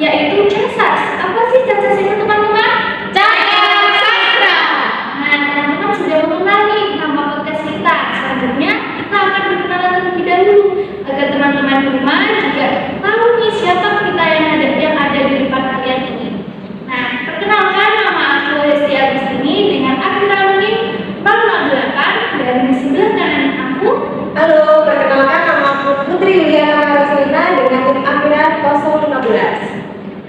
yaitu Cesas. Apa sih Cesas itu teman-teman? Cakap Sastra. Nah, teman-teman sudah mengenal nih nama podcast kita. Selanjutnya kita akan berkenalan terlebih dahulu agar teman-teman di rumah juga tahu nih siapa kita yang ada di depan kalian ini. Nah, perkenalkan nama aku Hesti Agustini dengan akhiran NIM 008 dan di sebelah kanan aku. Halo, perkenalkan nama aku Putri Yuliana Maraslina dengan NIM akhiran 016.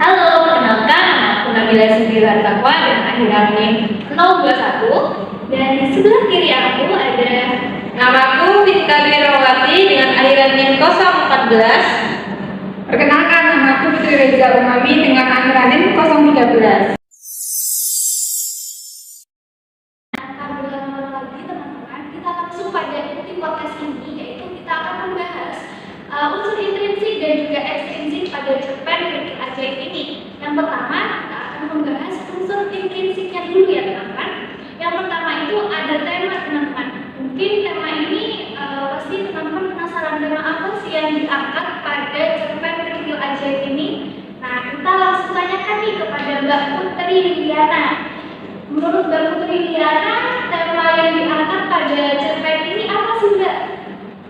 Halo, perkenalkan nama aku Nabila Sindira Takwa dengan akhiran NIM 021 dan di sebelah kiri aku ada Namaku Vita Wirawati dengan akhiran NIM 014. Perkenalkan namaku Putri Reza Umami dengan akhiran NIM 013. kita langsung pada inti podcast ini, yaitu kita akan membahas unsur intrinsik dan juga ekstrinsik pada cerpen Kerikil Ajaib ini. Yang pertama, kita akan membahas unsur intrinsiknya dulu ya teman-teman. Yang pertama itu ada tema teman-teman. Mungkin tema ini pasti teman-teman penasaran tema apa sih yang diangkat pada cerpen Kerikil Ajaib ini. Nah, kita langsung tanyakan nih kepada Mbak Putri Liliana. Menurut Mbak Putri Liliana, tema yang diangkat pada cerpen ini apa sih Mbak?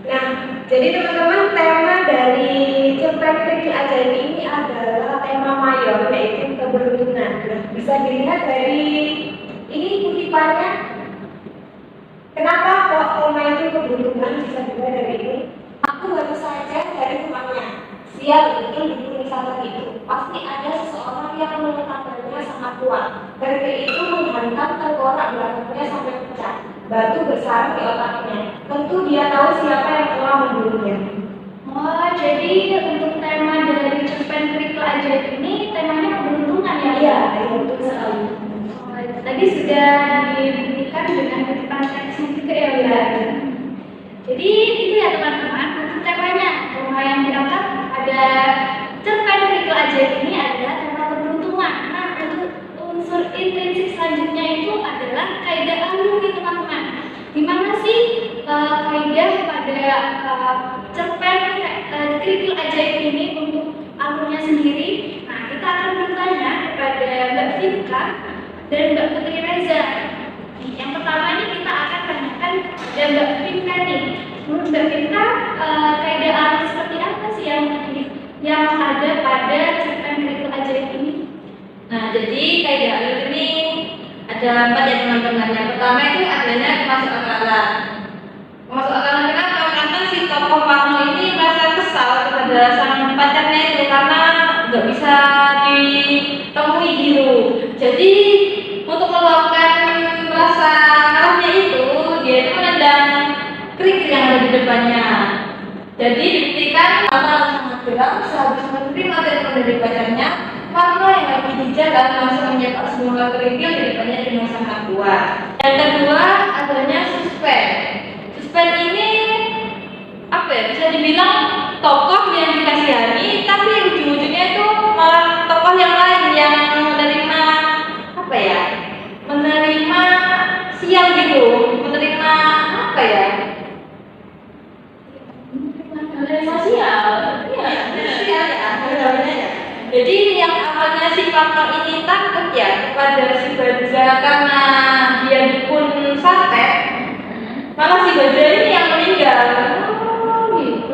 Nah, jadi teman-teman, tema dari cerpen Kerikil Ajaib ini adalah tema mayor, yaitu keberuntungan. Bisa dilihat dari ini kutipannya. Kenapa kok tema itu keberuntungan? Bisa dilihat dari ini. Aku baru saja dari rumahnya. Sial itu di wisata itu. Pasti ada seseorang yang menetapkannya sangat kuat. Kerikil itu menghantam tengkorak belakangnya sampai pecah. Batu bersarang di otaknya. Tentu dia tahu siapa yang telah membunuhnya. Oh, jadi untuk tema dari cerpen Kerikil Ajaib ini temanya keberuntungan ya? Iya, betul sekali. Tadi sudah diberikan dengan kutipan teksnya juga ya Mbak. Jadi itu ya teman-teman untuk temanya. Tema yang diangkat pada cerpen Kerikil Ajaib ini adalah tema keberuntungan. Nah, untuk unsur intrinsik selanjutnya itu adalah kaidah alur nih teman-teman. Gimana sih kaidah pada cerpen Kerikil Ajaib ini untuk alurnya sendiri? Nah, kita akan bertanya kepada Mbak Vika dan Mbak Putri Reza. Yang pertama ini kita akan tanyakan kepada Mbak Vika nih. Menurut Mbak Vika, kaidah alur seperti apa sih yang ada pada cerpen Kerikil Ajaib ini? Nah, jadi kaidah alur ini ada 4 ya teman-teman. Yang pertama itu adanya masuk akalan. Masuk akalan kenapa? Karena si tokoh Parno ini merasa kesal kepada sang pacarnya itu karena nggak bisa ditemui gitu. Jadi untuk meluapkan rasa marahnya itu, dia itu menendang kerikil yang ada di depannya. Jadi dibuktikan karena sangat geram sehabis menerima telepon dari pacarnya, Parno yang lagi di jalan langsung menyepak semua kerikil di depannya dengan sangat kuat. Yang kedua adanya suspen. Suspen ini apa ya? Bisa dibilang tokoh yang dikasihani, tapi ujung-ujungnya itu malah tokoh yang lain yang menerima apa ya? Menerima sial gitu, menerima apa ya? Sosial, iya, sosial ya. Jadi yang awalnya si Parno ini takut ya kepada si Baja karena dia dukun santet, malah si Baja ini yang meninggal.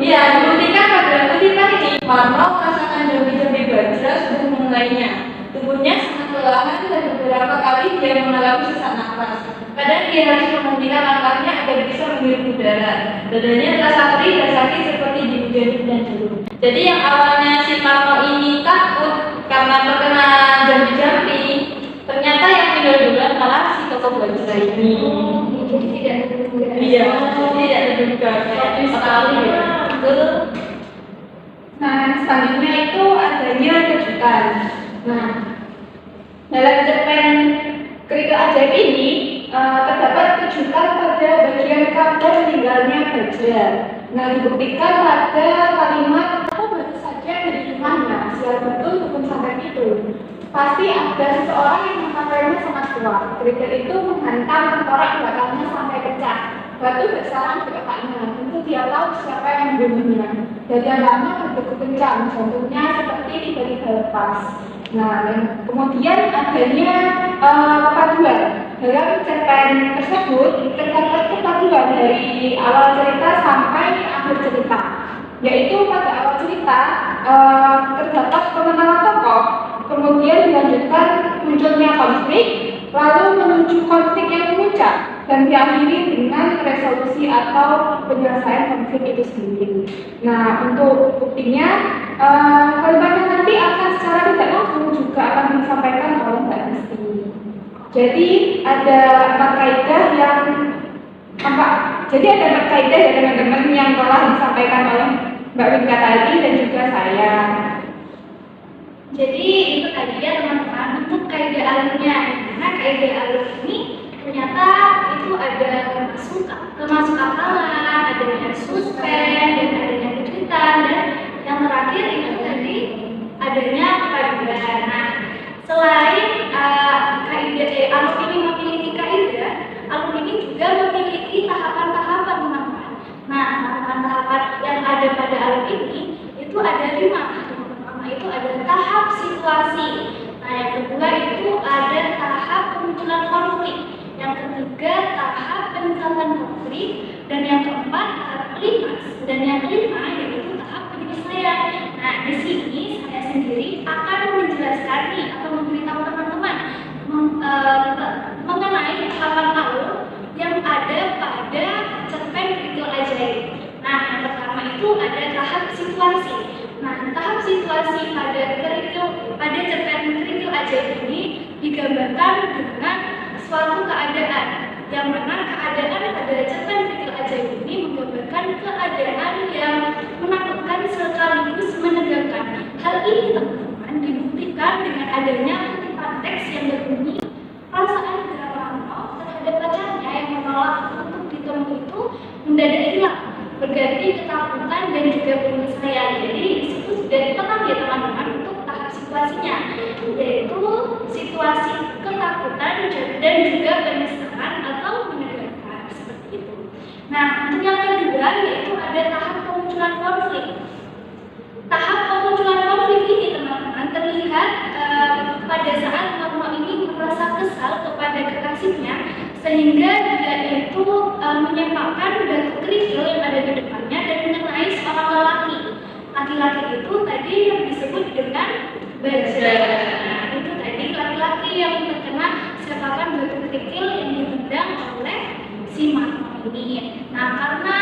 Iya, dibuktikan pada kutipan ini Parno merasakan jambi-jambi Baja sudah memulainya. Tubuhnya sangat kelelahan dan beberapa kali dia mengalami sesak nafas. Kadang dia harus menghentikan langkahnya agar bisa menghirup udara. Dadanya terasa perih dan sakit seperti dihujani dan dulu. Jadi yang awalnya si Parno ini takut karena terkena jambi-jambi, ternyata yang meninggal duluan malah si tokoh Baja ini. Jadi tidak terduga. Iya, tidak terduga. Sekali ya. Nah, selanjutnya itu adanya kejutan. Nah, dalam cerpen Kerikil Ajaib ini terdapat kejutan pada bagian kabar meninggalnya Baja. Nah, dibuktikan pada kalimat aku baru saja dari rumahnya, sial betul dukun santet itu. Pasti ada seseorang yang mengatakannya sangat kuat. Kerikil itu menghantam tengkorak belakangnya sampai pecah. Batu bersarang di otaknya. Tentu dia tahu siapa yang membunuhnya. Dada lama berdegup kencang, jantungnya seperti tiba-tiba lepas. Nah, dan kemudian adanya kepaduan dalam cerpen tersebut. Terdapat kepaduan dari awal cerita sampai akhir cerita, yaitu pada awal cerita terdapat pengenalan tokoh, kemudian dilanjutkan munculnya konflik, lalu menuju konflik yang memuncak, dan diakhiri dengan resolusi atau penyelesaian konflik itu sendiri. Nah, untuk buktinya, kalimatnya nanti akan secara tidak langsung juga akan disampaikan oleh Mbak Risti. Jadi ada 4 kaidah ya teman-teman yang telah disampaikan oleh Mbak Winka tadi dan juga saya. Jadi itu tadi ya teman-teman untuk kaidah alurnya. Karena kaidah alur ini ternyata itu ada termasuk akalan, adanya suspen, dan adanya kejutan, dan yang terakhir itu tadi adanya kepaduan. Nah, selain kaidah alur ini memiliki kaidah, alur ini juga memiliki tahapan-tahapan teman-teman. Nah, tahapan-tahapan yang ada pada alur ini itu ada 5. Itu ada tahap situasi. Nah, yang kedua itu ada tahap pemunculan konflik. Yang ketiga tahap peningkatan konflik, dan yang keempat tahap klimaks, dan yang kelima yaitu tahap penyelesaian. Nah, di sini saya sendiri akan menjelaskan atau memberitahu teman-teman mengenai tahapan alur yang ada pada cerpen Kerikil Ajaib. Nah, yang pertama itu ada tahap situasi. Nah, tahap situasi pada cerpen Kerikil Ajaib ini digambarkan dengan suatu keadaan, yang mana keadaan pada cerpen Kerikil Ajaib ini menggambarkan keadaan yang menakutkan sekaligus menegangkan. Hal ini teman-teman dibuktikan dengan adanya kutipan teks yang berbunyi, perasaan Darmawan terhadap pacarnya yang menolak untuk ditemui itu mendadak hilang, berganti ketakutan dan juga penyelesaian. Jadi disitu sudah ditenang ya teman-teman untuk tahap situasinya, yaitu situasi ketakutan dan juga penyesalan atau menegangkan seperti itu. Nah, untuk yang kedua yaitu ada tahap pemunculan konflik. Tahap pemunculan konflik ini teman-teman terlihat pada saat Marmo ini merasa kesal kepada kekasihnya, sehingga dia itu menyempakkan batu kerikil yang ada di depannya dan mengenai seorang lelaki. Laki-laki itu tadi yang disebut dengan Bajra. Nah, itu tadi laki-laki yang terkena sempakan batu kerikil yang ditendang oleh si Marmo ini. Nah, karena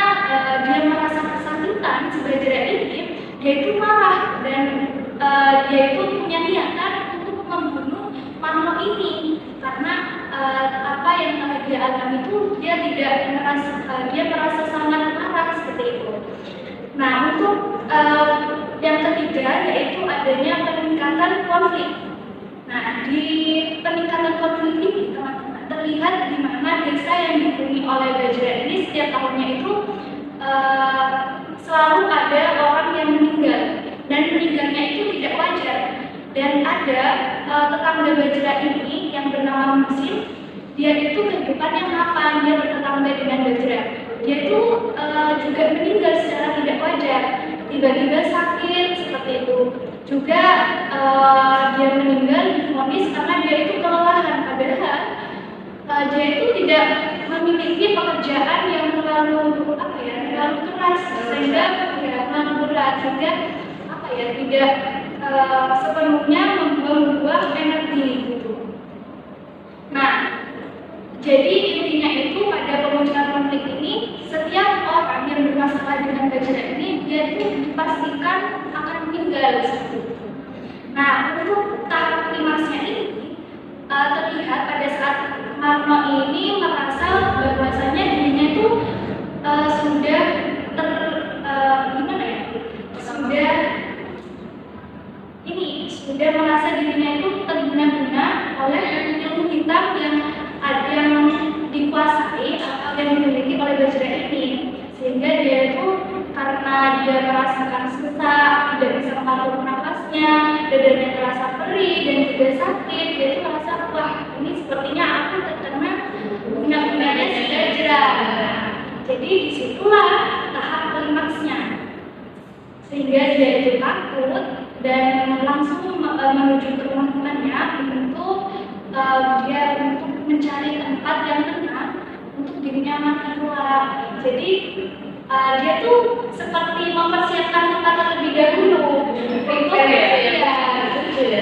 dia merasa kesakitan si Bajra ini, dia itu marah dan dia itu punya niatan untuk membunuh Marmo ini karena apa yang telah dia alami itu dia merasa sangat marah seperti itu. Nah, untuk yang ketiga yaitu adanya peningkatan konflik. Nah, di peningkatan konflik ini teman-teman terlihat di mana desa yang dihuni oleh Bajra ini setiap tahunnya itu selalu ada orang yang meninggal, dan meninggalnya itu tidak wajar. Dan ada tetangga Bajra ini yang bernama Musim, dia itu kehidupannya mapan, dia bertetangga dengan Bajra. Dia itu juga meninggal secara tidak wajar, tiba-tiba sakit seperti itu. Juga dia meninggal divonis karena dia itu kelelahan, padahal dia itu tidak memiliki pekerjaan yang terlalu keras, sehingga terlalu berat, sehingga tidak sepenuhnya membuang energi gitu. Nah, jadi intinya itu pada pemunculan konflik ini, setiap orang yang bermasalah dengan Bajra ini dia itu dipastikan akan meninggal seperti itu. Nah, untuk tahap klimaksnya ini terlihat pada saat Marmo ini merasa bahwasanya dirinya itu sudah sudah merasa dirinya itu terguna-guna oleh ilmu hitam yang dikuasai atau yang dimiliki oleh Bajra ini, sehingga dia itu karena dia merasakan sesak, tidak bisa mengatur nafasnya, dadanya terasa perih dan juga sakit, dia itu merasa wah ini sepertinya aku terkena guna-gunanya si Bajra. Jadi disitulah tahap klimaksnya, sehingga dia itu takut dan langsung menuju ke rumah temannya untuk dia untuk mencari tempat yang tenang untuk dirinya makan luar. Jadi dia tuh seperti mempersiapkan tempat terlebih dahulu. Itu ya,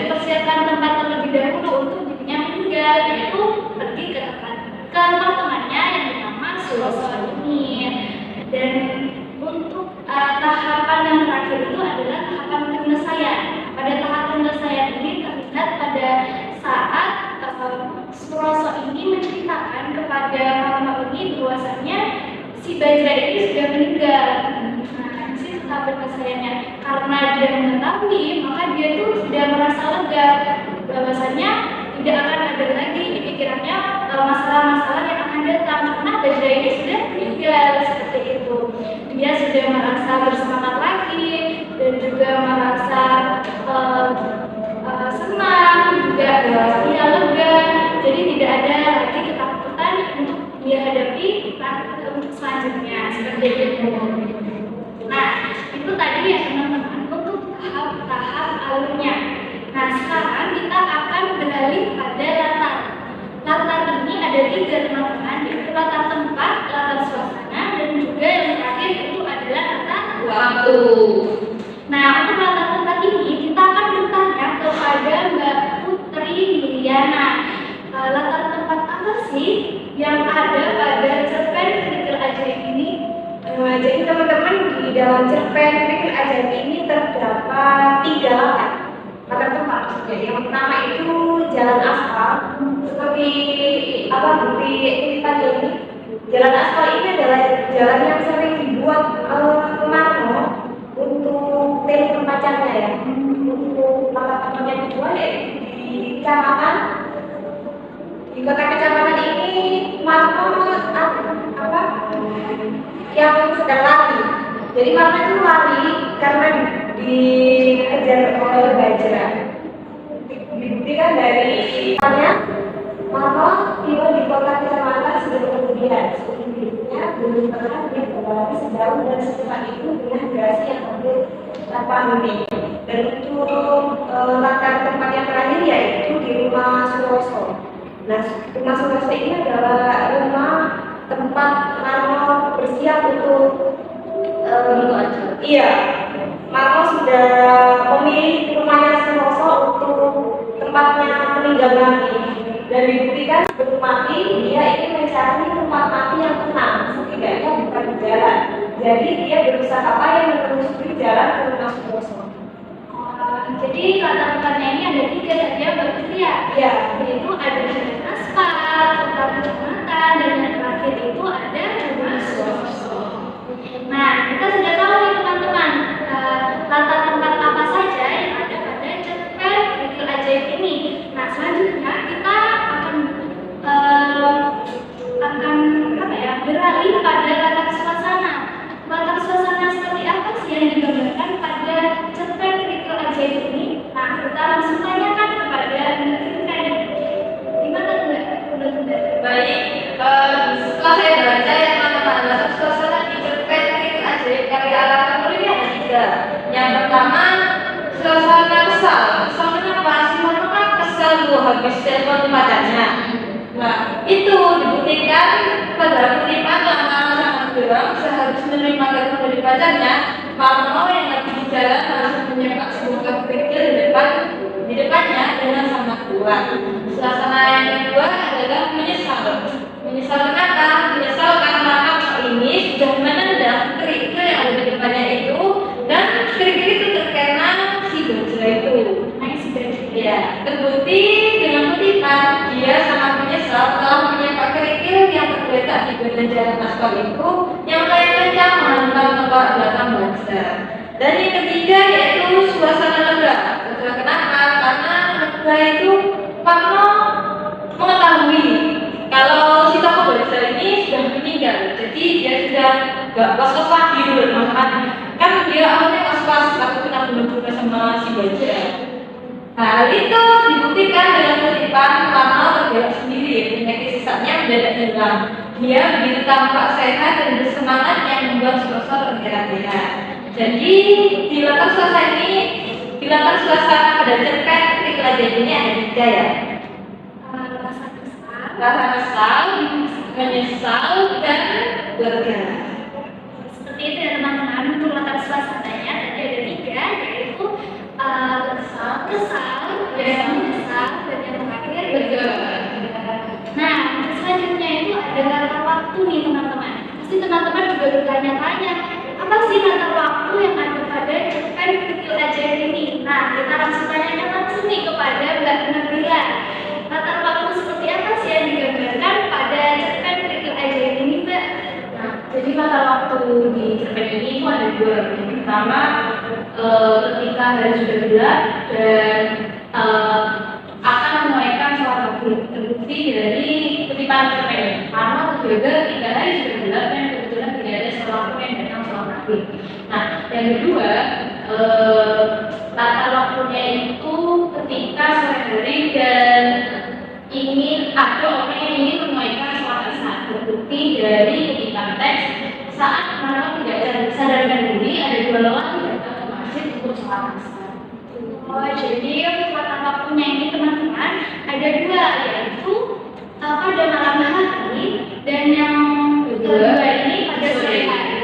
mempersiapkan tempat terlebih dahulu untuk dirinya meninggal. Yaitu pergi ke rumah temannya yang bernama Suroso ini. Dan untuk tahapan yang terakhir itu adalah tahapan penyelesaian. Pada tahap penyelesaian ini terlihat pada saat Suroso ini menceritakan kepada Mama ini bahwasanya si Bajra ini sudah meninggal. Nah, di situ tahap penyelesaiannya. Karena dia mengetahui, maka dia tuh sudah merasa lega bahwasanya tidak akan ada lagi di pikirannya masalah-masalah yang akan datang karena Bajra ini sudah meninggal seperti itu. Dia sudah merasa bersemangat lagi dan juga merasa senang, juga dia lega. Jadi tidak ada lagi ketakutan untuk dia hadapi untuk selanjutnya seperti itu. Nah, itu tadi ya teman-teman untuk tahap-tahap alurnya. Nah, sekarang kita akan beralih pada latar. Latar ini ada 3 teman-teman, yaitu latar tempat, latar suasana, dan juga yang terakhir itu adalah latar waktu. Nah, untuk latar tempat ini kita akan bertanya kepada Mbak Putri Liliana. Latar tempat apa sih yang ada pada cerpen Kerikil Ajaib ini? Jadi teman-teman, di dalam cerpen Kerikil Ajaib ini terdapat 3 latar tempat. Jadi yang pertama itu jalan aspal, seperti bukti tadi ini. Jalan aspal ini adalah jalan yang sering dibuat Marno untuk telepon pacarnya ya. Untuk latar tempat yang kedua yaitu di kota kecamatan ini Marno yang sedang lari. Jadi Marno itu lari karena dikejar oleh Bajra. Dibuktikan dari Marno tiba di kota kecamatan sebelum kemudian sebelumnya belum pernah dia berlari sejauh dan secepat itu dengan durasi yang hampir 8 menit. Dan untuk latar tempat yang terakhir yaitu di rumah Suroso. Nah, rumah Suroso ini adalah rumah tempat Marno bersiap untuk Marno sudah memilih rumahnya Suroso untuk tempatnya meninggal nanti. Dan dibuktikan sebelum mati dia ingin mencari tempat mati yang tenang, setidaknya bukan di jalan. Jadi dia berusaha payah menelusuri jalan ke rumah Suroso. Jadi latar tempatnya ini ada 3 tadi ya Mbak Putri ya? Iya. Yaitu ada jalan aspal, tempat kecamatan, dan yang terakhir itu ada rumah Suroso. Nah, kita sudah tahu nih teman-teman latar tempat apa saja yang ada pada cerpen Kerikil Ajaib ini. Nah, selanjutnya kita akan beralih pada latar suasana. Latar suasana seperti apa sih yang digambarkan pada cerpen Kerikil Ajaib ini? Nah, kita langsung tanyakan kepada Mbak Fitri. Gimana Mbak? Baik, setelah saya baca ya teman-teman, latar suasana di cerpen Kerikil Ajaib karya Alam ini ada 3. Yang pertama, suasana kesal. Kesal kenapa? Si Marno kan kesal tuh habis telepon pacarnya. Nah, itu dibuktikan pada kutipan lantaran sangat geram seharus menerima telepon dari pacarnya. Marno yang lagi di jalan harus menyepak sebuah kerikil di depannya dengan sangat kuat. Suasana yang kedua adalah menyesal. Menyesal kenapa? Menyesal karena kakak ini sudah menendang kerikil yang ada di depannya itu, dan kerikil itu terkena si Bajra itu. Ya, terbukti dengan kutipan dia sangat menyesal telah menyepak kerikil yang tergeletak di badan jalan aspal itu yang kayak kencang menghantam tempat belakang Bajra. Dan yang ketiga yaitu suasana lega. Kenapa? Karena lega itu Marno mengetahui kalau si tokoh Bajra ini sudah meninggal. Jadi dia sudah gak was-was lagi dulu, kan dia awalnya was-was takut kena bunuh sama si Bajra. Hal itu dibuktikan dengan kutipan Marno tergerak sendiri, penyakit sesatnya mendadak hilang. Dia begitu tampak sehat dan bersemangat yang membuat Suroso tergerak-gerak. Jadi di latar suasana pada cerpen kejadian ini ada 3 ya. Rasa kesal, Rasa kesal, menyesal, dan lega. seperti itu ya teman-teman. Untuk latar suasananya tadi ada 3, yaitu kesal, menyesal, dan yang terakhir Lega. Nah, untuk selanjutnya itu ada latar waktu nih teman-teman. Pasti teman-teman juga bertanya-tanya, apa sih latar waktu yang ada pada cerpen Kerikil Ajaib ini? Nah, kita langsung tanyakan langsung nih kepada Mbak Nabila. Latar waktu seperti apa sih yang digambarkan pada cerpen Kerikil Ajaib ini, Mbak? Nah, jadi latar waktu di cerpen ini itu ada 2. Yang pertama, ketika hari sudah gelap dan akan menaikkan sholat maghrib. Terbukti dari kutipan cerpen ini. Karena terjaga ketika hari sudah gelap dan kebetulan tidak ada seorang pun yang datang sholat maghrib. Nah, yang kedua, latar waktunya itu ketika sore hari dan ingin ada orang yang ingin menunaikan sholat asar. Terbukti dari kutipan teks saat Marno tidak sadarkan diri ada 2 lelaki datang ke masjid untuk sholat asar. Oh, jadi untuk latar waktunya ini teman-teman ada 2, yaitu pada malam hari dan yang kedua ini pada sore hari.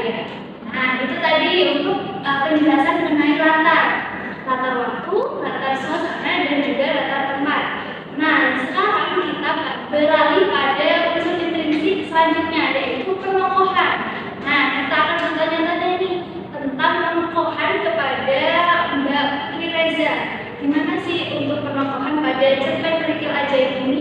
Nah, itu tadi untuk penjelasan mengenai latar waktu, latar suasana, dan juga latar tempat. Nah, sekarang kita beralih pada unsur intrinsik selanjutnya, yaitu penokohan. Nah, kita akan bertanya-tanya nih tentang penokohan kepada Mbak Putri Reza. Gimana sih untuk penokohan pada cerpen Kerikil Ajaib ini?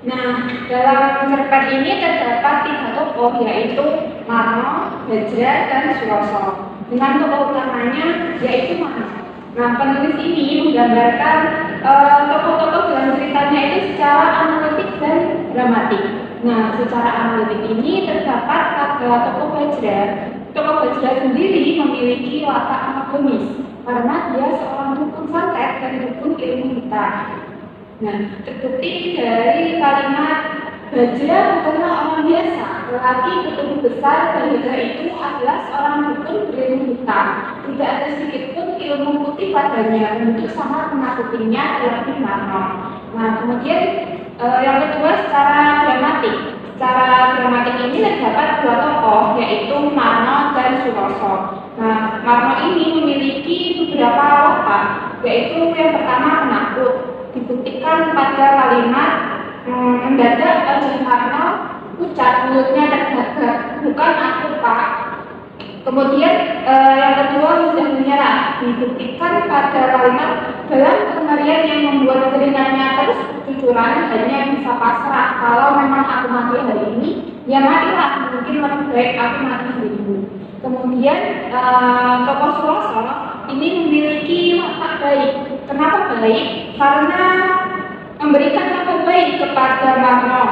Nah, dalam cerpen ini terdapat 3 tokoh, yaitu Marno, Bajra, dan Suroso. Dengan tokoh utamanya yaitu Marno. Nah, penulis ini menggambarkan tokoh-tokoh dalam ceritanya itu secara analitik dan dramatik. Nah, secara analitik ini terdapat pada tokoh Bajra. Tokoh Bajra sendiri memiliki watak akademis karena dia seorang dukun santet dan dukun ilmu hitam. Nah, terbukti dari kalimat Bajra bukanlah orang biasa, lelaki bertubuh besar dan Bajra itu adalah seorang dukun berilmu hitam. Tidak ada sedikit pun ilmu putih padanya, untuk sangat menakutinya terlebih Marno. Nah, kemudian yang kedua secara dramatik. Secara dramatik ini terdapat 2 tokoh, yaitu Marno dan Suroso. Nah, Marno ini memiliki beberapa watak, yaitu yang pertama penakut. Dibuktikan pada kalimat mendadak wajah Marno pucat, mulutnya tergagap, bukan aku Pak. Kemudian yang kedua sudah menyerah. Dibuktikan pada kalimat dalam keseharian yang membuat telinganya terus kejujuran hanya bisa pasrah. Kalau memang aku mati hari ini, ya matilah. Mungkin lebih baik aku mati hari ini. Kemudian tokoh Suroso ini memiliki watak baik. Kenapa baik? Karena memberikan kabar baik kepada Marno.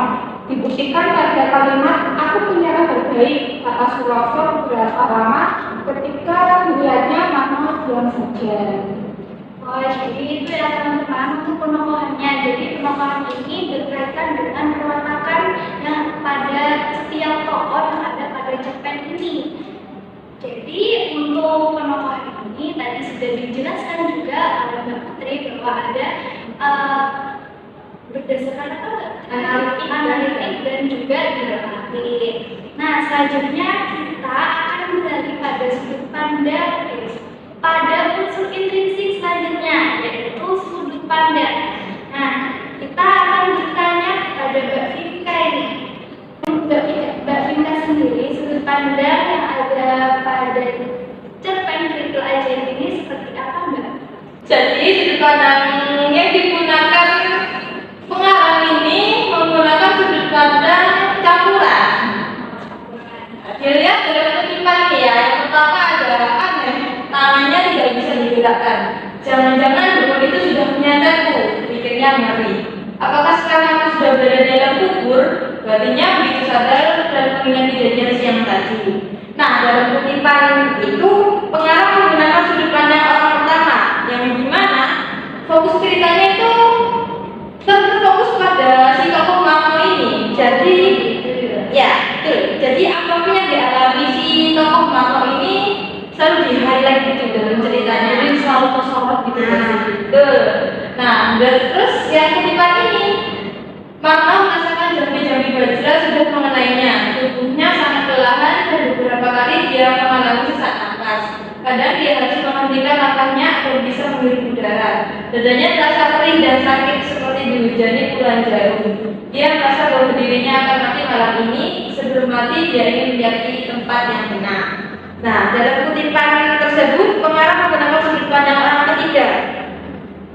Dibuktikan pada kalimat aku punya kabar baik, kata Suroso beberapa lama ketika dilihatnya Marno diam saja. Oh, jadi itu ya teman-teman untuk penokohannya. Jadi penokohan ini berkaitan dengan perwatakan yang pada setiap tokoh yang ada pada cerpen ini. Jadi untuk penokohan ini tadi sudah dijelaskan juga oleh Mbak Putri bahwa ada berdasarkan analitik dan juga dramatik. Nah, selanjutnya kita akan beralih pada sudut pandang pada unsur intrinsik selanjutnya, yaitu sudut pandang. Nah, kita akan bertanya kepada Mbak Vinka ini. Mbak Vinka sendiri, sudut pandang yang ada pada cerpen Kerikil Ajaib ini seperti apa, Mbak? Jadi sudut pandang yang digunakan pengarang ini menggunakan sudut pandang campuran. Dilihat dari kutipannya ya, yang pertama ada aneh, tangannya tidak bisa digerakkan. Jangan-jangan dukun itu sudah menyandarku, pikirnya ngeri. Apakah sekarang aku sudah berada di dalam kubur? Berartinya begitu sadar dan mengingat kejadian siang tadi. Nah, dalam kutipan itu pengarang menggunakan sudut pandang orang pertama, yang dimana fokus ceritanya itu terfokus pada si tokoh Marno ini. Jadi, ya, betul. Jadi apapun yang dialami si tokoh Marno ini selalu di highlight gitu dalam ceritanya, jadi selalu tersorot gitu. Betul. Nah, terus yang kutipan ini, Marno merasakan jambi-jambi Bajra sudah mengenainya. Tubuhnya sangat kelelahan dan beberapa kali dia mengalami sesak napas. Kadang dia harus menghentikan langkahnya agar bisa menghirup udara. Dadanya terasa perih dan sakit seperti dihujani bulan jarum. Dia merasa bahwa dirinya akan mati malam ini. Sebelum mati, dia ingin mencari tempat yang benar. Nah, dalam kutipan tersebut, pengarang menggunakan sudut pandang orang ketiga.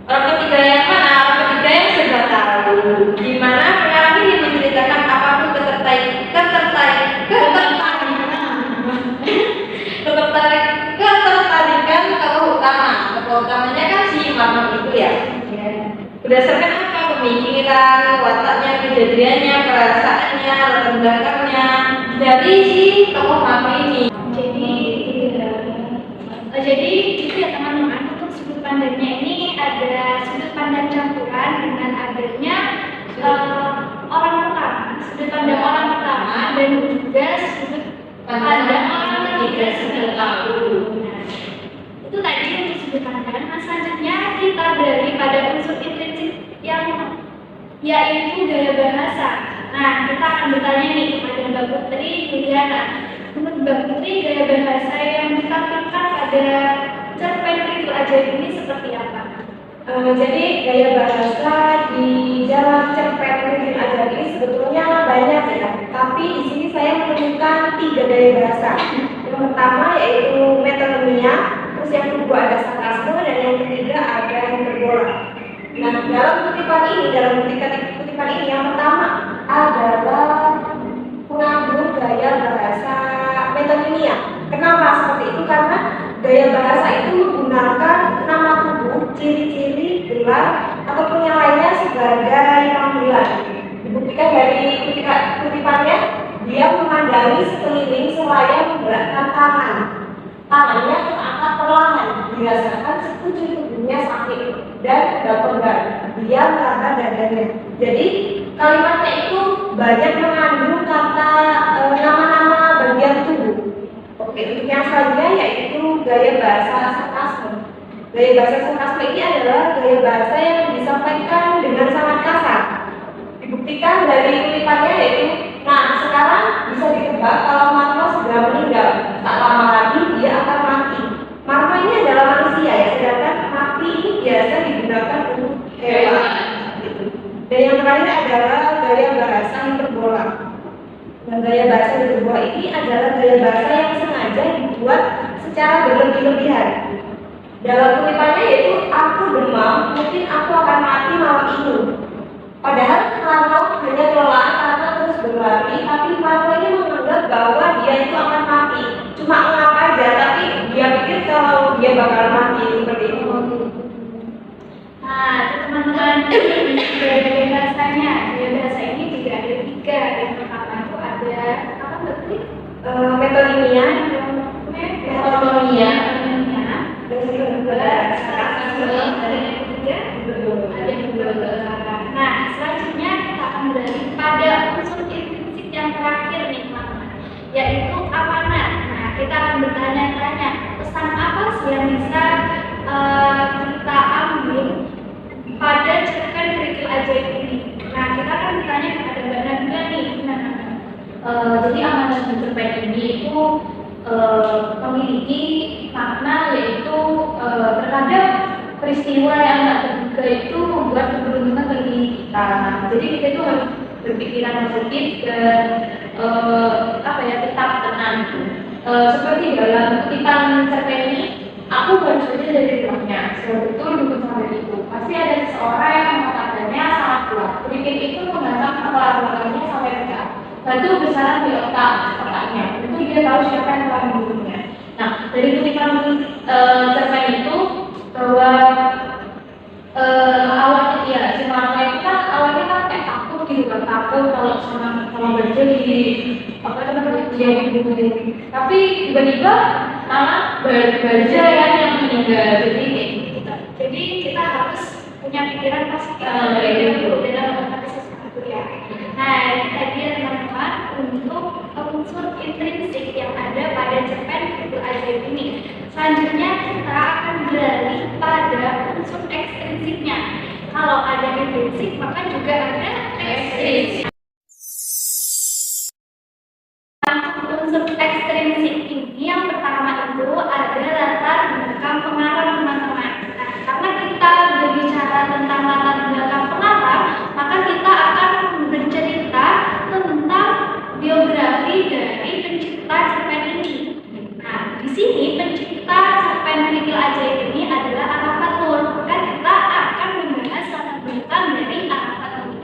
Orang ketiga yang mana? Orang ketiga yang serba tahu. Di mana pengarang ini menceritakan apapun ketertarikan tokoh utama. Tokoh utamanya kan si Marno itu ya. Berdasarkan apa? Pemikiran, wataknya, kejadiannya, perasaannya, latar belakangnya dari si tokoh Marno ini. Jadi itu ya teman-teman, untuk sudut pandangnya ini ada sudut pandang campuran dengan adanya orang pertama, sudut pandang orang pertama dan juga sudut pandang orang ketiga sudah tahu. Nah, itu tadi untuk sudut pandang. Nah, selanjutnya kita beralih pada unsur intrinsik yang yaitu gaya bahasa. Nah, kita akan bertanya nih kepada Mbak Putri Juliana. Menurut Mbak Putri, gaya bahasa yang ditampilkan pada cerpen Kerikil Ajaib ini seperti apa? Jadi gaya bahasa di dalam cerpen Kerikil Ajaib ini sebetulnya banyak ya. Tapi di sini saya menemukan 3 gaya bahasa. Yang pertama yaitu metonomia, terus yang kedua ada sarkasme, dan yang ketiga ada hiperbola. Nah, dalam kutipan ini yang pertama adalah mengandung gaya bahasa metonimia. Kenapa seperti itu? Karena gaya bahasa itu menggunakan nama tubuh, ciri-ciri, gelar, ataupun yang lainnya sebagai panggilan. Dibuktikan dari kutipannya, dia memandangi sekeliling seraya menggerakkan tangan. Tangannya terangkat perlahan, dirasakan sekujur tubuhnya sakit dan pegal-pegal. Dia meraba dadanya. Jadi kalimatnya itu banyak mengandung kata nama-nama bagian tubuh. Oke, untuk yang selanjutnya yaitu gaya bahasa sarkasme. Gaya bahasa sarkasme ini adalah gaya bahasa yang disampaikan dengan sangat kasar. Dibuktikan dari kutipannya yaitu, nah sekarang bisa ditebak kalau Marno segera meninggal, tak lama lagi dia akan mati. Marno ini adalah manusia ya, sedangkan mati ini biasa digunakan untuk hewan. Dan yang terakhir adalah gaya bahasa hiperbola. Dan gaya bahasa hiperbola ini adalah gaya bahasa yang sengaja dibuat secara berlebih-lebihan. Dalam kutipannya yaitu, aku demam, mungkin aku akan mati malam ini. Padahal Marno hanya kelelahan karena terus berlari, tapi Marno ini menganggap bahwa dia itu akan mati. Cuma ngapa aja, tapi dia pikir kalau dia bakal mati seperti itu. Nah, itu teman-teman, gaya bahasanya. Gaya bahasa ini juga ada 3. Yang pertama itu ada apa berarti? Metonimia, Metonomia, dan yang kedua sarkasme, dan yang ketiga ada hiperbola. Nah, selanjutnya kita akan beralih pada unsur intrinsik yang terakhir nih teman-teman, yaitu amanat. Nah, kita akan bertanya-tanya pesan apa sih yang bisa kita ambil pada cerpen Kerikil Ajaib ini. Nah, kita akan bertanya kepada Mbak Nabila nih, gimana? jadi amanat di cerpen ini itu memiliki makna yaitu terhadap peristiwa yang tak terduga itu membuat keberuntungan bagi kita. Nah, jadi kita itu harus berpikiran positif dan tetap tenang. Seperti dalam kutipan cerpen ini, aku baru saja dari rumahnya, betul dukun sampai itu. Pasti ada seseorang yang mengatakannya sangat kuat. Sedikit itu menghantam kepala belakangnya sampai pecah. Batu besaran di otaknya. Itu dia tahu siapa yang telah membunuhnya. Nah, dari kutipan cerpen itu bahwa awalnya ya si Marno itu kan awalnya kan kayak takut gitu kan, takut kalau sama Bajra dia dibunuh. Tapi tiba-tiba malah Bajra yang meninggal. Jadi kayak gitu. Jadi kita harus punya pikiran positif dalam menghadapi sesuatu ya. Nah, ini tadi ya teman-teman untuk unsur intrinsik yang ada pada cerpen Kerikil Ajaib ini. Selanjutnya kita akan beralih pada unsur ekstrinsiknya, Kalau ada intrinsik, maka juga ada ekstrinsik. Unsur ekstrinsik ini yang pertama itu ada latar belakang pengarang, teman-teman. Nah, karena kita berbicara tentang latar belakang pengarang, maka kita akan bercerita tentang biografi dari pencipta cerpen ini. Nah, di sini pencipta cerpen Kerikil Ajaib ini adalah Arafat Nur. Maka kita akan membahas latar belakang dari Arafat Nur.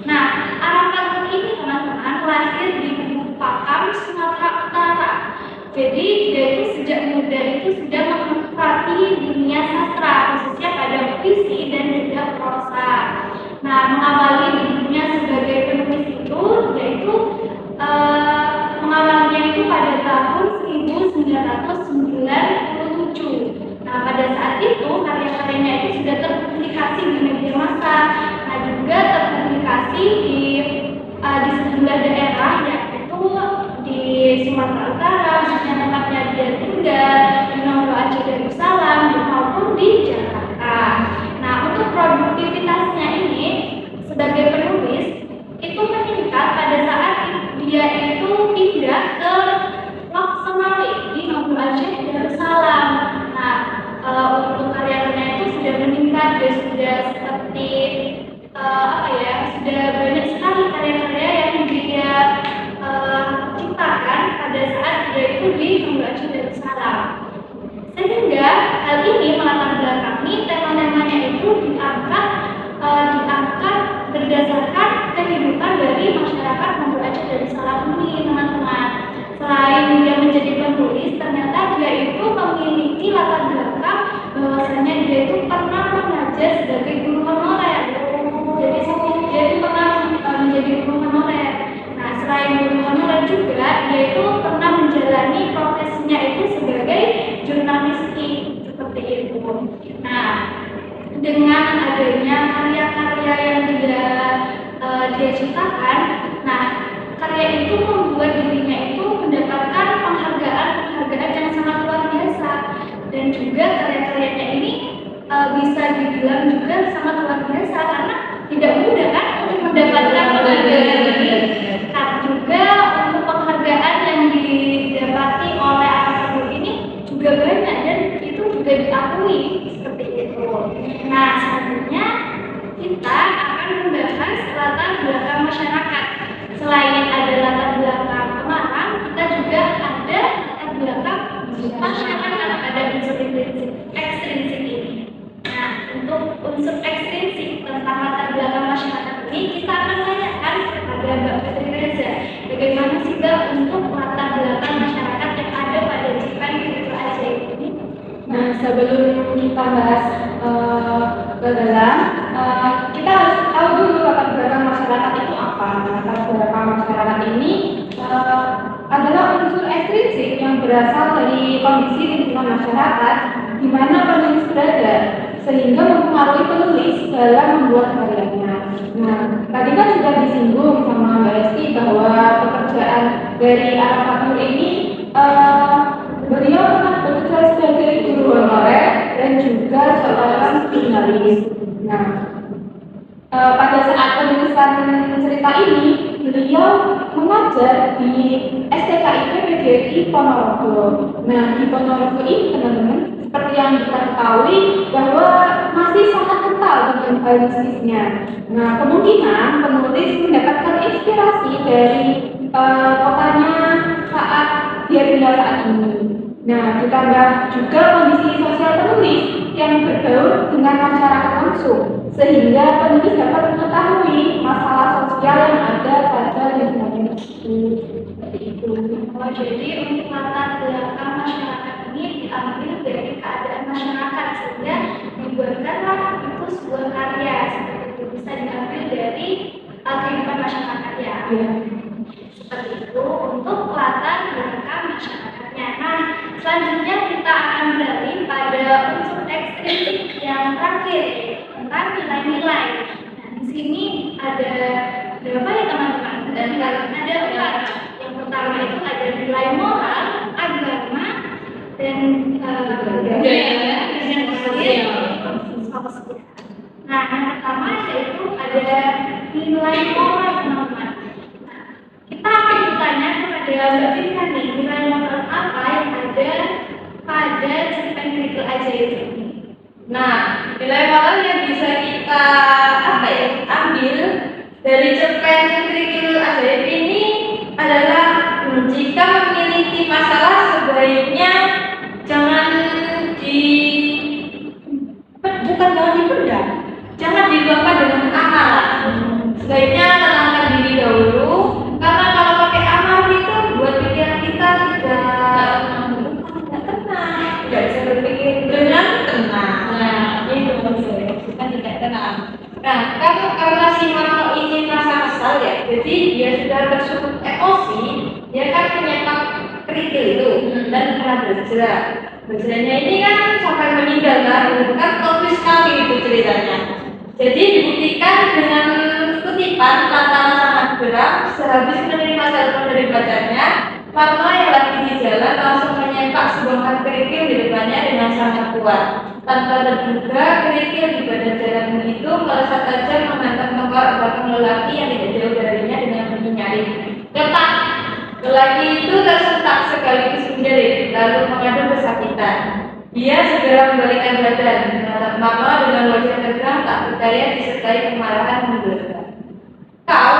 Nah, Arafat Nur ini, teman-teman, lahir di Pakam, Sumatera Utara. Jadi dia itu sejak muda itu sudah menikmati dunia sastra, khususnya pada puisi dan juga prosa. Nah, mengawali di dunia sebagai penulis itu, yaitu mengawalinya itu pada tahun 1997. Nah, pada saat itu karya-karyanya itu sudah terpublikasi di media massa. Nah, juga terpublikasi di sejumlah daerah, yaitu di Sumatera Utara, khususnya tempatnya dia tinggal, di Nomor Aceh Darussalam, maupun di Jakarta. Nah, untuk produktivitasnya ini sebagai penulis itu meningkat pada saat dia itu pindah ke Loksemawe di Nomor Aceh Darussalam. Nah, untuk karya-karyanya itu sudah meningkat, dia sudah seperti sudah banyak sekali karya-karya yang dia ciptakan pada saat dia itu di Nomor Aceh Darussalam. Sehingga hal ini melatar belakangi tema-temanya itu diangkat berdasarkan kehidupan dari masyarakat Nomor Aceh Darussalam ini, teman-teman. Selain dia menjadi penulis, ternyata dia itu memiliki latar belakang bahwasanya dia itu pernah mengajar sebagai guru honorer. Jadi dia itu pernah menjadi guru honorer. Nah, selain guru honorer juga, dia itu pernah menjalani profesinya itu sebagai jurnalistik, seperti itu. Nah, dengan adanya karya-karya yang dia ciptakan, nah karya itu membuat dirinya itu mendapatkan penghargaan yang sangat luar biasa, dan juga karya-karyanya ini bisa dibilang juga sangat luar biasa karena tidak mudah kan untuk mendapatkan penghargaan ini. Nah, juga untuk penghargaan yang didapati oleh Arafat Nur ini juga banyak dan itu juga diakui seperti itu. Nah, selanjutnya kita akan membahas latar belakang masyarakat. Selain ada latar belakang pengarang, kita juga ada latar belakang masyarakat, ada unsur ekstrinsik ini. Nah, untuk unsur ekstrinsik tentang latar belakang masyarakat ini, kita akan tanyakan kepada Mbak Fitri Reza. Bagaimana sih Mbak untuk latar belakang masyarakat yang ada pada cerpen Kerikil Ajaib ini? Nah, sebelum kita bahas ke dalam, kita harus tahu dulu latar belakang masyarakat itu apa. Latar belakang masyarakat ini adalah unsur ekstrinsik yang berasal dari kondisi lingkungan masyarakat di mana penulis berada, sehingga mempengaruhi penulis dalam membuat karyanya. Nah, tadi kan sudah disinggung sama Mbak Esti bahwa pekerjaan dari Arafat Nur ini beliau pernah bekerja sebagai guru honorer dan juga seorang jurnalis. Nah, pada saat penulisan cerita ini, beliau mengajar di STKIP PGRI Ponorogo. Nah, di Ponorogo ini, teman-teman, seperti yang kita ketahui bahwa masih sangat kental dengan hal mistisnya. Nah, kemungkinan penulis mendapatkan inspirasi dari kotanya saat dia tinggal saat ini. Nah, ditambah juga kondisi sosial penulis yang bergaul dengan masyarakat langsung, sehingga penulis dapat mengetahui masalah sosial yang ada pada lingkungan itu. Seperti itu. Oh, jadi untuk latar belakang masyarakat ini diambil dari keadaan masyarakat, sehingga dibuatkanlah itu sebuah karya. Seperti itu, bisa diambil dari kehidupan masyarakat ya. Seperti itu untuk latar belakang masyarakatnya. Nah, selanjutnya kita akan beralih pada unsur ekstrinsik yang terakhir, tentang nilai-nilai. Nah, di sini ada berapa ya teman-teman? Ada 4. Yang pertama itu ada nilai moral, agama, dan budaya dan sosial. Nah, Nah, yang pertama yaitu ada nilai moral, teman-teman. Nah, kita akan bertanya kepada Mbak Vika nih, nilai moral apa yang ada pada cerpen Kerikil Ajaib ini? Nah, nilai moral yang bisa kita ambil dari cerpen Kerikil Ajaib ini adalah jika memiliki masalah sebaiknya jangan dipendam, jangan diluapkan dengan amarah. Sebaiknya tenangkan diri dahulu, karena kalau pakai amarah itu buat pikiran kita tidak tenang, tidak bisa berpikir dengan tenang. Nah, itu maksudnya kita tidak tenang. Nah, karena si Marno ini merasa kesal ya, jadi dia sudah tersulut emosi, dia kan menyepak kerikil itu dan pernah berjerak. Berjerahnya ini kan sampai meninggal kan topis sekali itu ceritanya. Jadi dibuktikan dengan kutipan lantaran sangat berat, sehabis menerima telepon dari bacanya, Marno yang lagi di jalan langsung menyepak sebongkah kerikil di depannya dengan sangat kuat. Tanpa terduga, kerikil di badan jalan itu melesat tajam menghantam tengkorak belakang lelaki yang tidak jauh darinya dengan bunyi nyaring. Ketak! Lelaki itu tersentak sekaligus menjerit, lalu mengadu kesakitan. Dia segera membalikkan badan, menatap Marno dengan wajah tegang tak berdaya disertai kemarahan menggelegar. Kau,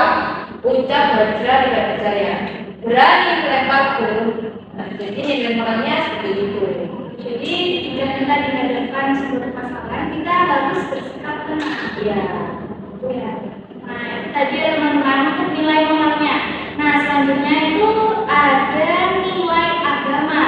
ucap Bajra tidak percaya, berani melemparku. Nah, jadi nilai moralnya seperti itu. Jadi jika kita dihadapkan sebuah masalah, kita harus bersikap tenang. Ya. Itu ya. Nah, tadi teman-teman untuk nilai moralnya. Nah, selanjutnya itu ada nilai agama.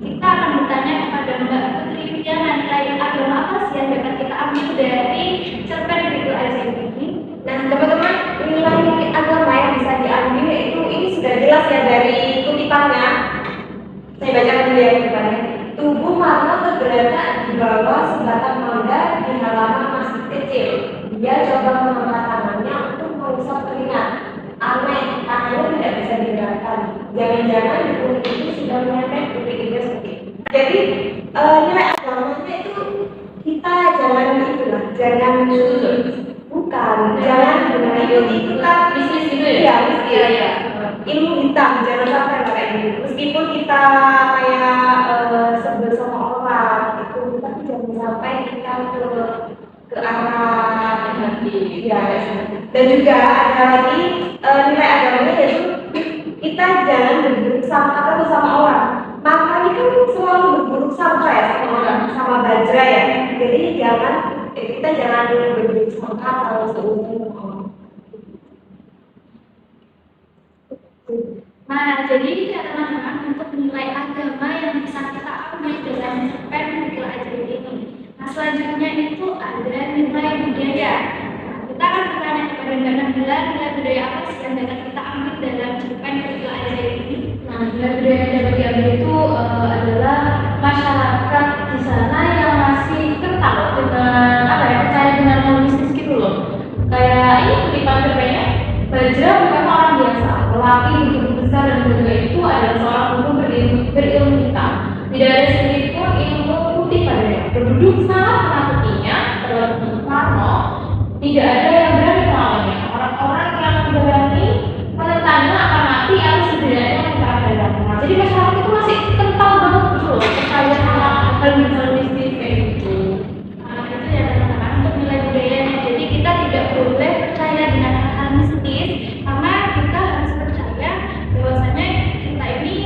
Kita akan bertanya kepada Mbak Putri Widiana, nilai agama apa sih yang dapat kita ambil dari cerpen Kerikil Ajaib ini? Nah, teman-teman, nilai agama yang bisa diambil itu ini sudah jelas ya dari kutipannya. Saya bacakan dulu ya kutipannya. Tubuh Marno tergeletak di bawah sebatang mangga di halaman masjid kecil. Dia coba mengangkat tangannya untuk mengusap keringat. Aneh, tangannya tidak bisa digerakkan. Jangan-jangan di kulit itu sudah menempel kuping sakit. Jadi nilai agamanya itu kita jangan itulah, jangan bukan, jangan mengikuti itu kan Bisnis gitu ya? Iya, bisnis. Iya, iya. Ilmu hitam, jangan sampai kayak gitu. Meskipun kita kayak sebel sama orang itu, tapi jangan sampai kita ke arah Nanti. ya. Dan juga ada lagi nilai agamanya yaitu kita jangan berburuk sangka terus sama orang. Makanya kan selalu berburuk sangka ya sama orang, sama Bajra ya. Jadi kita jangan berburuk sangka kalau seumur orang. Nah, jadi itu ya teman-teman untuk nilai agama yang bisa kita ambil dalam cerpen Kerikil Ajaib ini. Nah, selanjutnya itu ada nilai budaya. Nah, kita akan bertanya kepada Mbak Nabila, nilai budaya apa sih yang dapat kita ambil dalam cerpen Kerikil Ajaib ini? Nah, nilai budaya yang dapat diambil itu adalah masyarakat di sana yang masih kental dengan percaya dengan hal mistis gitu loh. Kayak ini kutipan cerpennya, Bajra bukan orang biasa, lelaki begitu besar dan juga itu adalah seorang dukun berilmu hitam. Tidak ada sedikit pun ilmu putih padanya. Penduduk sangat menakutinya, terlebih Marno, tidak ada yang berani melawannya. Orang-orang yang berani menentangnya akan mati atau setidaknya mencari. Jadi masyarakat itu masih kental banget gitu loh, percaya sama hal mistis kayak gitu. Nah, itu ya teman-teman untuk nilai budayanya. Jadi kita tidak boleh percaya dengan hal mistis, karena kita harus percaya bahwasanya kita ini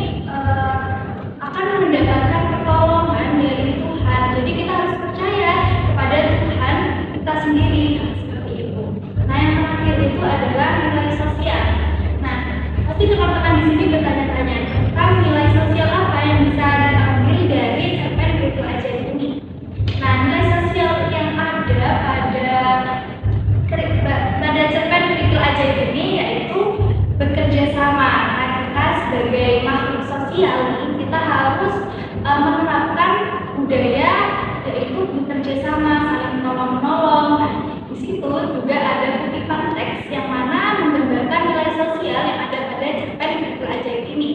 akan mendapatkan pertolongan dari Tuhan. Jadi kita harus percaya kepada Tuhan kita sendiri. Nah, seperti itu. Nah, yang terakhir itu adalah nilai sosial. Nah, pasti teman-teman di sini bertanya-tanya tentang nilai sosial apa yang bisa diambil dari cerpen Kerikil Ajaib ini. Nah, nilai sosial yang ada pada cerpen Kerikil Ajaib ini yaitu bekerja sama. Nah, kita sebagai makhluk sosial ini kita harus menerapkan budaya yaitu bekerja sama, saling menolong-menolong. Nah, di situ juga ada kutipan teks yang mana menggambarkan nilai sosial yang ada pada cerpen Kerikil Ajaib ini,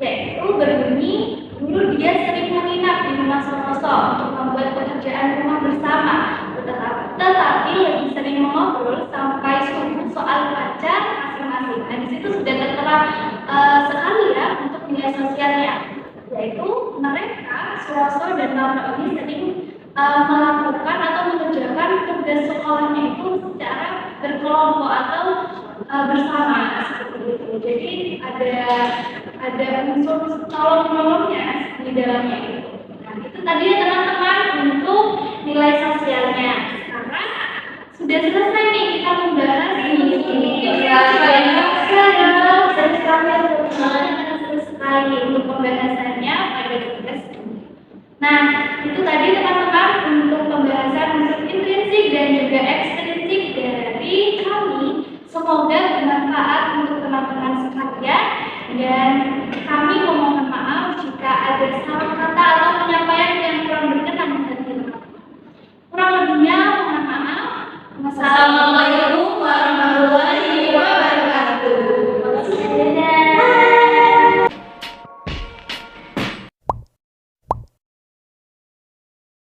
yaitu berbunyi, dulu dia sering menginap di rumah Sonoso untuk membuat pekerjaan rumah bersama, tetapi sampai 10 soal baca masing-masing. Nah, di situ sudah tertera sekali ya untuk nilai sosialnya, yaitu mereka Suroso dan Laura ini sering melakukan atau mengerjakan tugas sekolahnya itu secara berkelompok atau bersama seperti itu. Jadi ada unsur tolong menolongnya di dalamnya itu. Nah, itu tadi ya teman-teman untuk nilai sosialnya. Sekarang sudah selesai nih kita membahas ini. Seru sekali untuk pembahasannya pada tugas ini. Nah, itu tadi teman-teman untuk pembahasan unsur intrinsik dan juga ekstrinsik dari kami. Semoga bermanfaat untuk teman-teman sekalian, dan kami memohon maaf jika ada salah kata atau penyampaian yang kurang berkenan di hati teman-teman. Kurang lebihnya mohon maaf. Wassalamualaikum